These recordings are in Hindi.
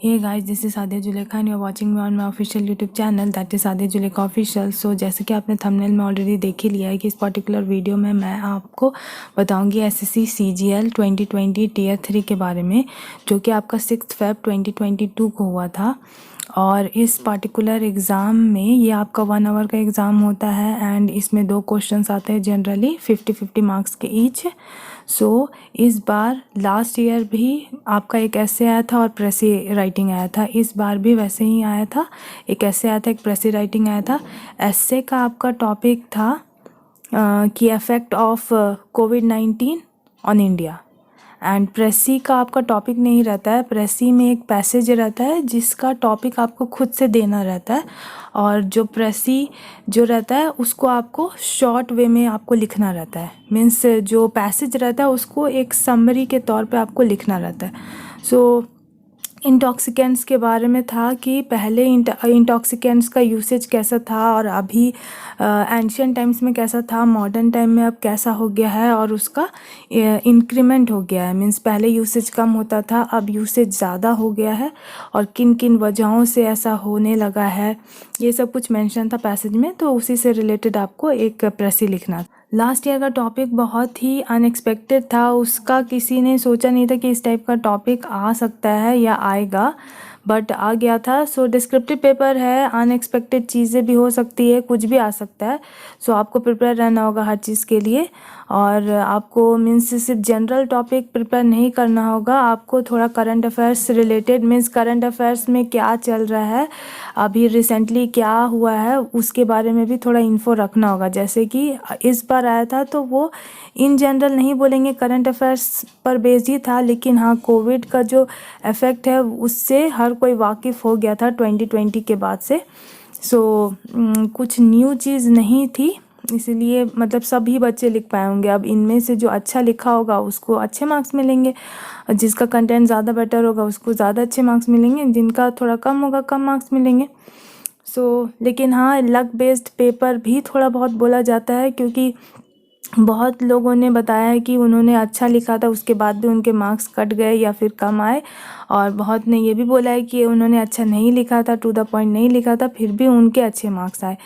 Hey guys, this is Sadia Julekha and you're watching me on my official YouTube channel that is Sadia Julekha Official। So जैसे कि आपने थंबनेल में ऑलरेडी देख ही लिया है कि इस पर्टिकुलर वीडियो में मैं आपको बताऊंगी एसएससी सीजीएल 2020 टीयर 3 के बारे में, जो कि आपका 6 फेब 2022 को हुआ था। और इस पर्टिकुलर एग्ज़ाम में ये आपका 1 आवर का एग्ज़ाम होता है एंड इसमें 2 क्वेश्चंस आते हैं जनरली 50-50 मार्क्स के ईच। सो इस बार लास्ट ईयर भी आपका एक ऐसे आया था और प्रेसी राइटिंग आया था, इस बार भी वैसे ही आया था, एक ऐसे आया था एक प्रेसी राइटिंग आया था। ऐसे का आपका टॉपिक था कि इफ़ेक्ट ऑफ कोविड-19 ऑन इंडिया एंड प्रेसी का आपका टॉपिक नहीं रहता है। प्रेसी में एक पैसेज रहता है जिसका टॉपिक आपको खुद से देना रहता है और जो प्रेसी जो रहता है उसको आपको शॉर्ट वे में आपको लिखना रहता है। मीन्स जो पैसेज रहता है उसको एक समरी के तौर पे आपको लिखना रहता है। सो इंटॉक्सिकेंट्स के बारे में था कि पहले इंटॉक्सिकेंट्स का यूसेज कैसा था और अभी एंशियंट टाइम्स में कैसा था, मॉडर्न टाइम में अब कैसा हो गया है और उसका इंक्रीमेंट हो गया है। मीन्स पहले यूसेज कम होता था, अब यूसेज ज़्यादा हो गया है और किन किन वजहों से ऐसा होने लगा है, ये सब कुछ मेंशन था पैसेज में। तो उसी से रिलेटेड आपको एक प्रेसी लिखना था। लास्ट ईयर का टॉपिक बहुत ही अनएक्सपेक्टेड था, उसका किसी ने सोचा नहीं था कि इस टाइप का टॉपिक आ सकता है या आएगा, बट आ गया था। सो डिस्क्रिप्टिव पेपर है, अनएक्सपेक्टेड चीज़ें भी हो सकती है, कुछ भी आ सकता है। सो आपको प्रिपेयर रहना होगा हर चीज़ के लिए और आपको मीन्स सिर्फ जनरल टॉपिक प्रिपेयर नहीं करना होगा, आपको थोड़ा current affairs related, means current affairs में क्या चल रहा है, अभी रिसेंटली क्या हुआ है, उसके बारे में भी थोड़ा इन्फो रखना होगा। जैसे कि इस बार आया था तो वो इन जनरल नहीं बोलेंगे, करंट अफेयर्स पर बेस्ड ही था, लेकिन हाँ कोविड का जो इफ़ेक्ट है उससे हर कोई वाकिफ़ हो गया था 2020 के बाद से। सो कुछ न्यू चीज़ नहीं थी, इसलिए मतलब सभी बच्चे लिख पाए होंगे। अब इनमें से जो अच्छा लिखा होगा उसको अच्छे मार्क्स मिलेंगे, जिसका कंटेंट ज़्यादा बेटर होगा उसको ज़्यादा अच्छे मार्क्स मिलेंगे, जिनका थोड़ा कम होगा कम मार्क्स मिलेंगे। लेकिन हाँ लक बेस्ड पेपर भी थोड़ा बहुत बोला जाता है, क्योंकि बहुत लोगों ने बताया है कि उन्होंने अच्छा लिखा था उसके बाद भी उनके मार्क्स कट गए या फिर कम आए, और बहुत ने ये भी बोला है कि उन्होंने अच्छा नहीं लिखा था, टू द पॉइंट नहीं लिखा था, फिर भी उनके अच्छे मार्क्स आए।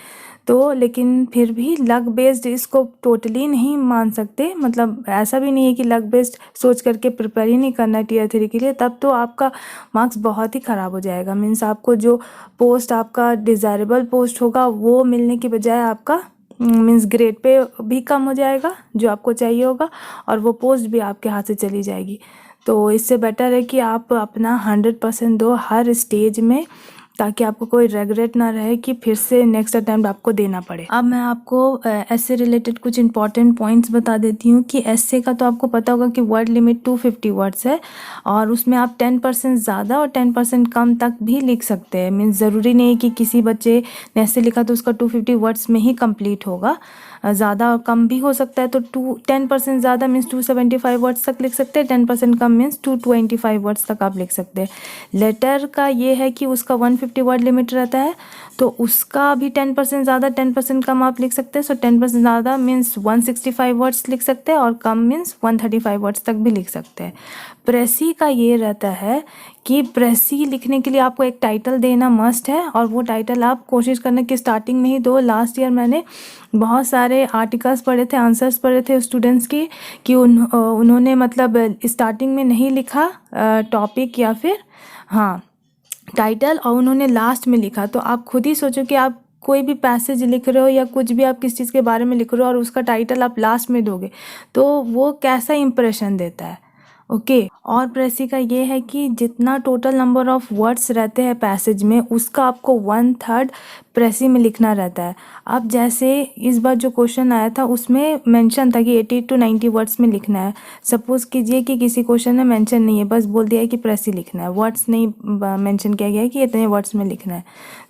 तो लेकिन फिर भी लक बेस्ड इसको टोटली नहीं मान सकते, मतलब ऐसा भी नहीं है कि लक बेस्ड सोच करके प्रिपेयर ही नहीं करना है टीयर 3 के लिए, तब तो आपका मार्क्स बहुत ही ख़राब हो जाएगा। मीन्स आपको जो पोस्ट आपका डिज़ायरेबल पोस्ट होगा वो मिलने की बजाय आपका मीन्स ग्रेड पे भी कम हो जाएगा जो आपको चाहिए होगा, और वो पोस्ट भी आपके हाथ से चली जाएगी। तो इससे बेटर है कि आप अपना 100% दो हर स्टेज में, ताकि आपको कोई रेग्रेट ना रहे कि फिर से नेक्स्ट अटैम्प्ट आपको देना पड़े। अब मैं आपको ऐसे रिलेटेड कुछ इंपॉर्टेंट पॉइंट्स बता देती हूँ कि ऐसे का तो आपको पता होगा कि वर्ड लिमिट 250 वर्ड्स है और उसमें आप 10% ज़्यादा और 10% कम तक भी लिख सकते हैं। मीन्स ज़रूरी नहीं है कि किसी बच्चे ने ऐसे लिखा तो उसका 250 वर्ड्स में ही कंप्लीट होगा, ज़्यादा और कम भी हो सकता है। तो 10% ज़्यादा मीन्स 275 वर्ड्स तक लिख सकते हैं, 10% कम मीन्स 225 वर्ड्स तक आप लिख सकते हैं। लेटर का ये है कि उसका 150 वर्ड लिमिट रहता है, तो उसका भी 10% ज़्यादा 10% कम आप लिख सकते हैं। सो 10% ज़्यादा मीन्स 165 वर्ड्स लिख सकते हैं और कम मीन्स 135 वर्ड्स तक भी लिख सकते हैं। प्रेसी का ये रहता है कि प्रेसी लिखने के लिए आपको एक टाइटल देना मस्ट है, और वो टाइटल आप कोशिश करने की स्टार्टिंग में ही दो। लास्ट ईयर मैंने बहुत सारे आर्टिकल्स पढ़े थे, आंसर्स पढ़े थे स्टूडेंट्स की कि उन्होंने मतलब स्टार्टिंग में नहीं लिखा टॉपिक या फिर हाँ टाइटल, और उन्होंने लास्ट में लिखा। तो आप खुद ही सोचो कि आप कोई भी पैसेज लिख रहे हो या कुछ भी आप किस चीज़ के बारे में लिख रहे हो और उसका टाइटल आप लास्ट में दोगे तो वो कैसा इंप्रेशन देता है। ओके और प्रेसी का ये है कि जितना टोटल नंबर ऑफ वर्ड्स रहते हैं पैसेज में उसका आपको 1/3 प्रेसी में लिखना रहता है। अब जैसे इस बार जो क्वेश्चन आया था उसमें मेंशन था कि 80 to 90 वर्ड्स में लिखना है। सपोज़ कीजिए कि किसी क्वेश्चन में मेंशन नहीं है, बस बोल दिया है कि प्रेसी लिखना है, वर्ड्स नहीं मेंशन किया गया है कि इतने वर्ड्स में लिखना है।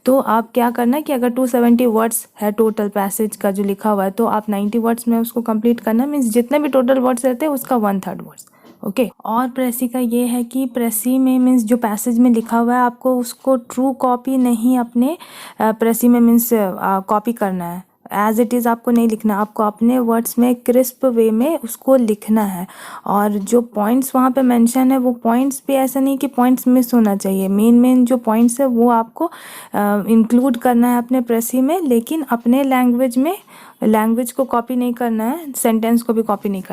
तो आप क्या करना है कि अगर 270 वर्ड्स है टोटल पैसेज का जो लिखा हुआ है तो आप 90 वर्ड्स में उसको कंप्लीट करना, मीन्स जितने भी टोटल वर्ड्स रहते हैं उसका 1/3 वर्ड्स। ओके और प्रेसी का ये है कि प्रेसी में मीन्स जो पैसेज में लिखा हुआ है आपको उसको ट्रू कॉपी नहीं अपने प्रेसी में मीन्स कॉपी करना है। एज इट इज़ आपको नहीं लिखना, आपको अपने वर्ड्स में क्रिस्प वे में उसको लिखना है। और जो पॉइंट्स वहाँ पे मेंशन है वो पॉइंट्स भी ऐसा नहीं कि पॉइंट्स मिस होना चाहिए, मेन जो पॉइंट्स है वो आपको इंक्लूड करना है अपने प्रेसी में, लेकिन अपने लैंग्वेज को कॉपी नहीं करना है, सेंटेंस को भी कॉपी नहीं करना है।